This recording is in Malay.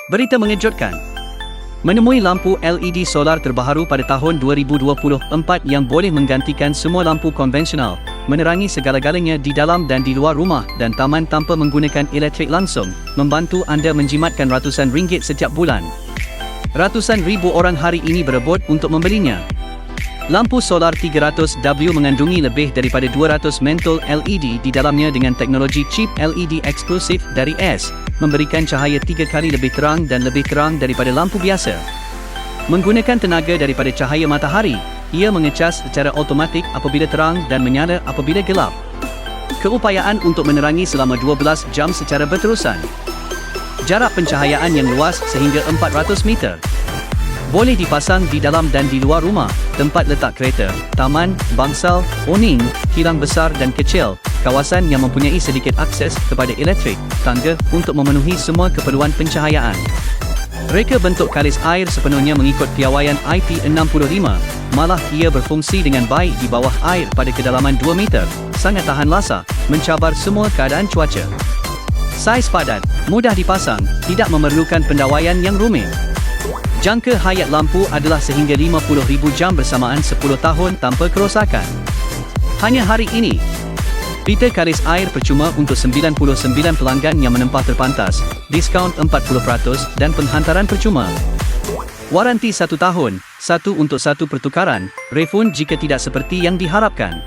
Berita mengejutkan. Menemui lampu LED solar terbaru pada tahun 2024 yang boleh menggantikan semua lampu konvensional, menerangi segala-galanya di dalam dan di luar rumah dan taman tanpa menggunakan elektrik langsung, membantu anda menjimatkan ratusan ringgit setiap bulan. Ratusan ribu orang hari ini berebut untuk membelinya. Lampu solar 300W mengandungi lebih daripada 200 mantul LED di dalamnya dengan teknologi chip LED eksklusif dari S, memberikan cahaya 3 kali lebih terang dan lebih terang daripada lampu biasa. Menggunakan tenaga daripada cahaya matahari, ia mengecas secara automatik apabila terang dan menyala apabila gelap. Keupayaan untuk menerangi selama 12 jam secara berterusan. Jarak pencahayaan yang luas sehingga 400 meter. Boleh dipasang di dalam dan di luar rumah, tempat letak kereta, taman, bangsal, awning, kilang besar dan kecil, kawasan yang mempunyai sedikit akses kepada elektrik, tangga untuk memenuhi semua keperluan pencahayaan. Reka bentuk kalis air sepenuhnya mengikut piawaian IP65, malah ia berfungsi dengan baik di bawah air pada kedalaman 2 meter, sangat tahan lasa, mencabar semua keadaan cuaca. Saiz padat, mudah dipasang, tidak memerlukan pendawaian yang rumit. Jangka hayat lampu adalah sehingga 50,000 jam bersamaan 10 tahun tanpa kerosakan. Hanya hari ini, pita kalis air percuma untuk 99 pelanggan yang menempah terpantas, diskaun 40% dan penghantaran percuma. Waranti 1 tahun, 1 untuk 1 pertukaran, refund jika tidak seperti yang diharapkan.